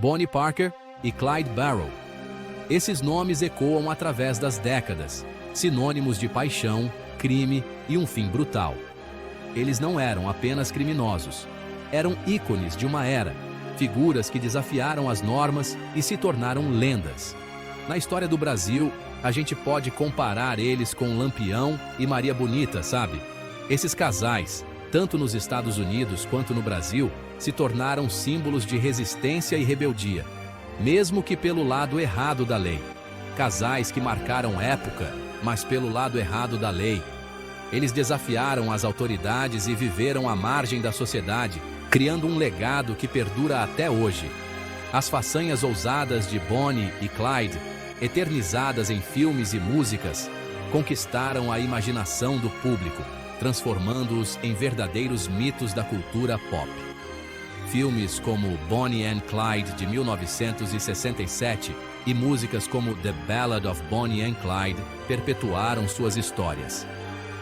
Bonnie Parker e Clyde Barrow. Esses nomes ecoam através das décadas, sinônimos de paixão, crime e um fim brutal. Eles não eram apenas criminosos, eram ícones de uma era, figuras que desafiaram as normas e se tornaram lendas. Na história do Brasil, a gente pode comparar eles com Lampião e Maria Bonita, sabe? Esses casais, tanto nos Estados Unidos quanto no Brasil, se tornaram símbolos de resistência e rebeldia, mesmo que pelo lado errado da lei. Casais que marcaram época, mas pelo lado errado da lei. Eles desafiaram as autoridades e viveram à margem da sociedade, criando um legado que perdura até hoje. As façanhas ousadas de Bonnie e Clyde, eternizadas em filmes e músicas, conquistaram a imaginação do público, transformando-os em verdadeiros mitos da cultura pop. Filmes como Bonnie and Clyde, de 1967, e músicas como The Ballad of Bonnie and Clyde perpetuaram suas histórias.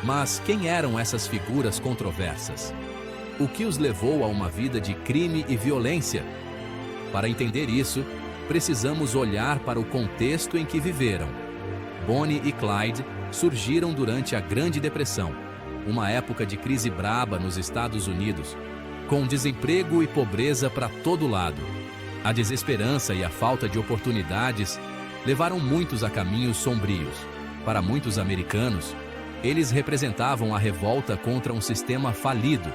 Mas quem eram essas figuras controversas? O que os levou a uma vida de crime e violência? Para entender isso, precisamos olhar para o contexto em que viveram. Bonnie e Clyde surgiram durante a Grande Depressão, uma época de crise braba nos Estados Unidos, com desemprego e pobreza para todo lado. A desesperança e a falta de oportunidades levaram muitos a caminhos sombrios. Para muitos americanos, eles representavam a revolta contra um sistema falido,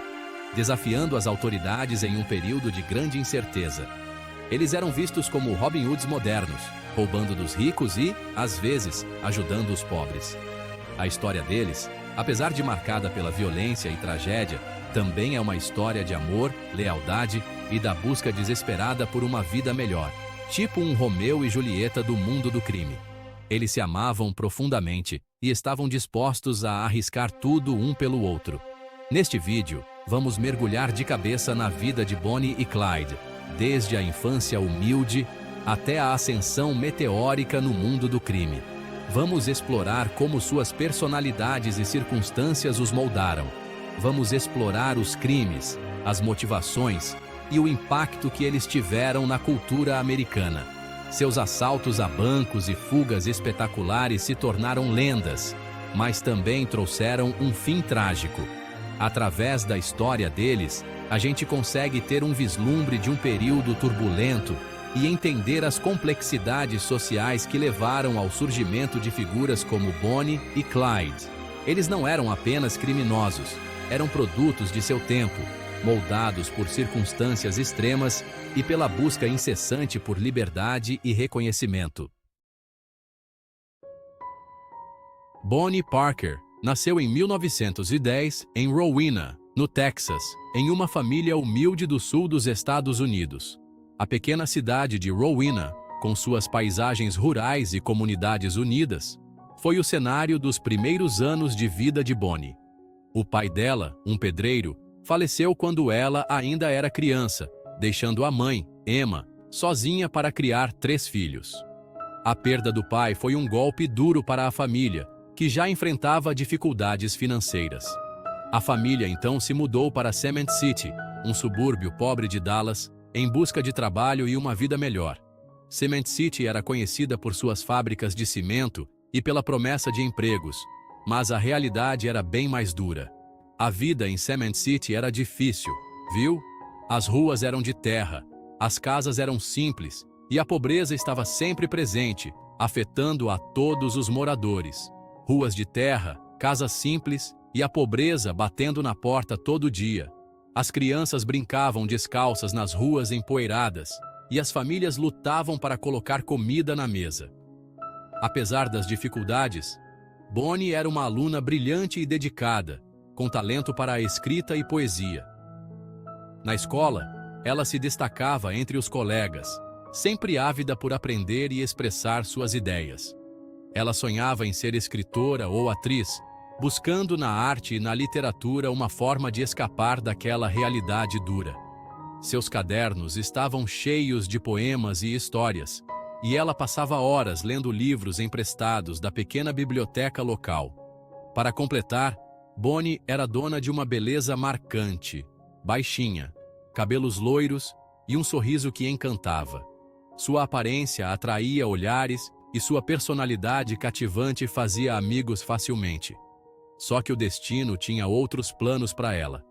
desafiando as autoridades em um período de grande incerteza. Eles eram vistos como Robin Hoods modernos, roubando dos ricos e, às vezes, ajudando os pobres. A história deles, apesar de marcada pela violência e tragédia, também é uma história de amor, lealdade e da busca desesperada por uma vida melhor, tipo um Romeu e Julieta do mundo do crime. Eles se amavam profundamente e estavam dispostos a arriscar tudo um pelo outro. Neste vídeo, vamos mergulhar de cabeça na vida de Bonnie e Clyde, desde a infância humilde até a ascensão meteórica no mundo do crime. Vamos explorar como suas personalidades e circunstâncias os moldaram. Vamos explorar os crimes, as motivações e o impacto que eles tiveram na cultura americana. Seus assaltos a bancos e fugas espetaculares se tornaram lendas, mas também trouxeram um fim trágico. Através da história deles, a gente consegue ter um vislumbre de um período turbulento e entender as complexidades sociais que levaram ao surgimento de figuras como Bonnie e Clyde. Eles não eram apenas criminosos, eram produtos de seu tempo, moldados por circunstâncias extremas e pela busca incessante por liberdade e reconhecimento. Bonnie Parker nasceu em 1910 em Rowena, no Texas, em uma família humilde do sul dos Estados Unidos. A pequena cidade de Rowena, com suas paisagens rurais e comunidades unidas, foi o cenário dos primeiros anos de vida de Bonnie. O pai dela, um pedreiro, faleceu quando ela ainda era criança, deixando a mãe, Emma, sozinha para criar 3 filhos. A perda do pai foi um golpe duro para a família, que já enfrentava dificuldades financeiras. A família então se mudou para Cement City, um subúrbio pobre de Dallas, em busca de trabalho e uma vida melhor. Cement City era conhecida por suas fábricas de cimento e pela promessa de empregos, mas a realidade era bem mais dura. A vida em Cement City era difícil, viu? As ruas eram de terra, as casas eram simples e a pobreza estava sempre presente, afetando a todos os moradores. Ruas de terra, casas simples e a pobreza batendo na porta todo dia. As crianças brincavam descalças nas ruas empoeiradas e as famílias lutavam para colocar comida na mesa. Apesar das dificuldades, Bonnie era uma aluna brilhante e dedicada, com talento para a escrita e poesia. Na escola, ela se destacava entre os colegas, sempre ávida por aprender e expressar suas ideias. Ela sonhava em ser escritora ou atriz, buscando na arte e na literatura uma forma de escapar daquela realidade dura. Seus cadernos estavam cheios de poemas e histórias, e ela passava horas lendo livros emprestados da pequena biblioteca local. Para completar, Bonnie era dona de uma beleza marcante, baixinha, cabelos loiros e um sorriso que encantava. Sua aparência atraía olhares e sua personalidade cativante fazia amigos facilmente. Só que o destino tinha outros planos para ela.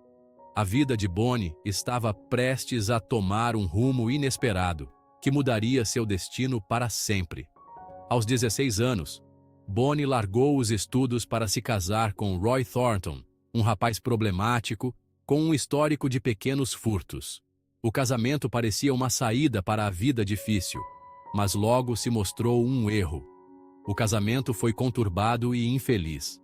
A vida de Bonnie estava prestes a tomar um rumo inesperado, que mudaria seu destino para sempre. Aos 16 anos, Bonnie largou os estudos para se casar com Roy Thornton, um rapaz problemático, com um histórico de pequenos furtos. O casamento parecia uma saída para a vida difícil, mas logo se mostrou um erro. O casamento foi conturbado e infeliz.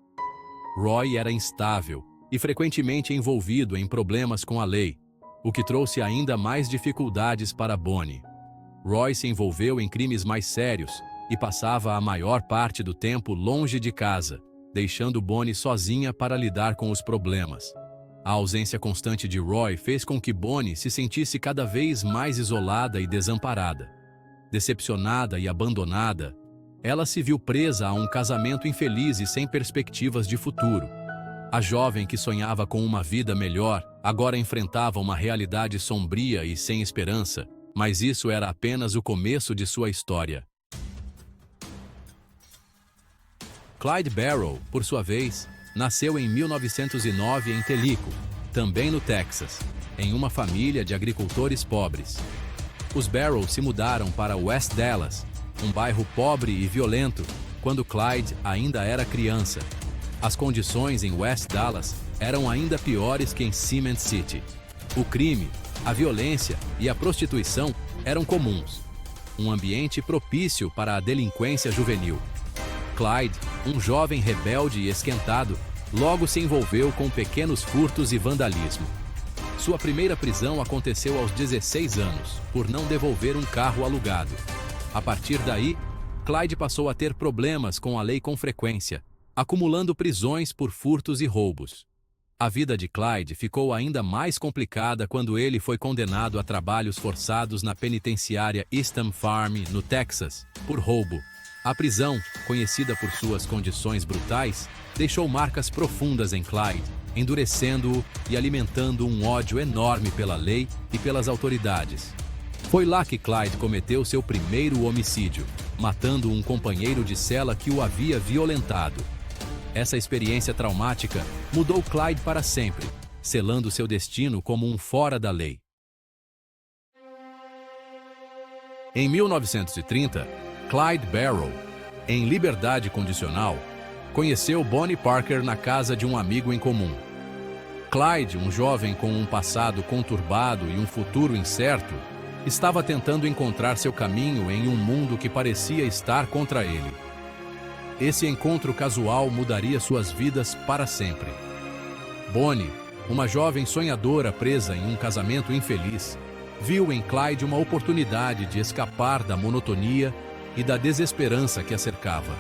Roy era instável e frequentemente envolvido em problemas com a lei, o que trouxe ainda mais dificuldades para Bonnie. Roy se envolveu em crimes mais sérios e passava a maior parte do tempo longe de casa, deixando Bonnie sozinha para lidar com os problemas. A ausência constante de Roy fez com que Bonnie se sentisse cada vez mais isolada e desamparada. Decepcionada e abandonada, ela se viu presa a um casamento infeliz e sem perspectivas de futuro. A jovem que sonhava com uma vida melhor agora enfrentava uma realidade sombria e sem esperança, mas isso era apenas o começo de sua história. Clyde Barrow, por sua vez, nasceu em 1909 em Tellico, também no Texas, em uma família de agricultores pobres. Os Barrow se mudaram para West Dallas, um bairro pobre e violento, quando Clyde ainda era criança. As condições em West Dallas eram ainda piores que em Cement City. O crime, a violência e a prostituição eram comuns. Um ambiente propício para a delinquência juvenil. Clyde, um jovem rebelde e esquentado, logo se envolveu com pequenos furtos e vandalismo. Sua primeira prisão aconteceu aos 16 anos, por não devolver um carro alugado. A partir daí, Clyde passou a ter problemas com a lei com frequência, acumulando prisões por furtos e roubos. A vida de Clyde ficou ainda mais complicada quando ele foi condenado a trabalhos forçados na penitenciária Eastham Farm, no Texas, por roubo. A prisão, conhecida por suas condições brutais, deixou marcas profundas em Clyde, endurecendo-o e alimentando um ódio enorme pela lei e pelas autoridades. Foi lá que Clyde cometeu seu primeiro homicídio, matando um companheiro de cela que o havia violentado. Essa experiência traumática mudou Clyde para sempre, selando seu destino como um fora da lei. Em 1930, Clyde Barrow, em liberdade condicional, conheceu Bonnie Parker na casa de um amigo em comum. Clyde, um jovem com um passado conturbado e um futuro incerto, estava tentando encontrar seu caminho em um mundo que parecia estar contra ele. Esse encontro casual mudaria suas vidas para sempre. Bonnie, uma jovem sonhadora presa em um casamento infeliz, viu em Clyde uma oportunidade de escapar da monotonia e da desesperança que a cercava.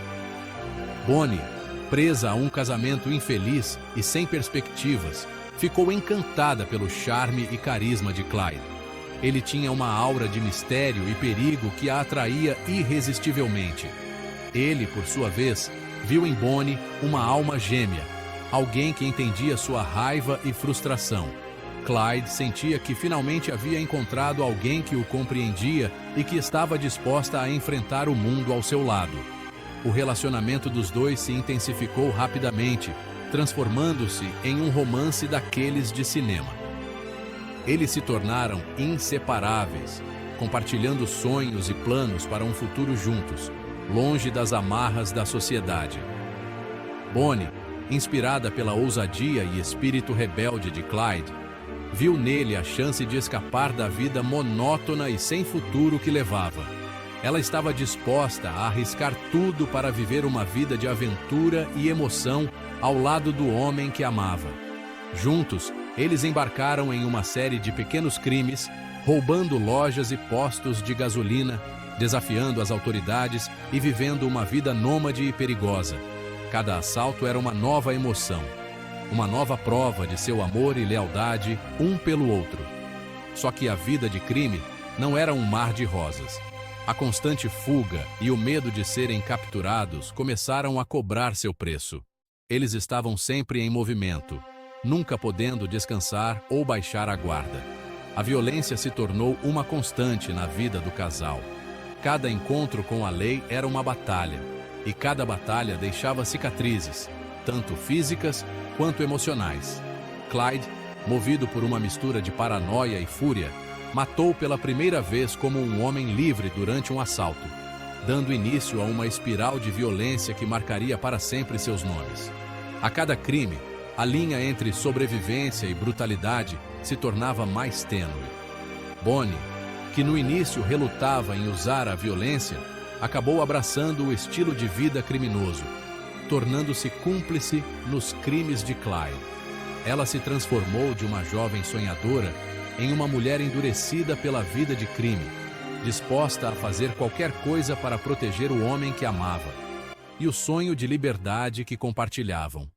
Bonnie, presa a um casamento infeliz e sem perspectivas, ficou encantada pelo charme e carisma de Clyde. Ele tinha uma aura de mistério e perigo que a atraía irresistivelmente. Ele, por sua vez, viu em Bonnie uma alma gêmea, alguém que entendia sua raiva e frustração. Clyde sentia que finalmente havia encontrado alguém que o compreendia e que estava disposta a enfrentar o mundo ao seu lado. O relacionamento dos dois se intensificou rapidamente, transformando-se em um romance daqueles de cinema. Eles se tornaram inseparáveis, compartilhando sonhos e planos para um futuro juntos, longe das amarras da sociedade. Bonnie, inspirada pela ousadia e espírito rebelde de Clyde, viu nele a chance de escapar da vida monótona e sem futuro que levava. Ela estava disposta a arriscar tudo para viver uma vida de aventura e emoção ao lado do homem que amava. Juntos, eles embarcaram em uma série de pequenos crimes, roubando lojas e postos de gasolina, desafiando as autoridades e vivendo uma vida nômade e perigosa. Cada assalto era uma nova emoção, uma nova prova de seu amor e lealdade um pelo outro. Só que a vida de crime não era um mar de rosas. A constante fuga e o medo de serem capturados começaram a cobrar seu preço. Eles estavam sempre em movimento, nunca podendo descansar ou baixar a guarda. A violência se tornou uma constante na vida do casal. Cada encontro com a lei era uma batalha, e cada batalha deixava cicatrizes, tanto físicas quanto emocionais. Clyde, movido por uma mistura de paranoia e fúria, matou pela primeira vez como um homem livre durante um assalto, dando início a uma espiral de violência que marcaria para sempre seus nomes. A cada crime, a linha entre sobrevivência e brutalidade se tornava mais tênue. Bonnie, que no início relutava em usar a violência, acabou abraçando o estilo de vida criminoso, tornando-se cúmplice nos crimes de Clyde. Ela se transformou de uma jovem sonhadora em uma mulher endurecida pela vida de crime, disposta a fazer qualquer coisa para proteger o homem que amava e o sonho de liberdade que compartilhavam.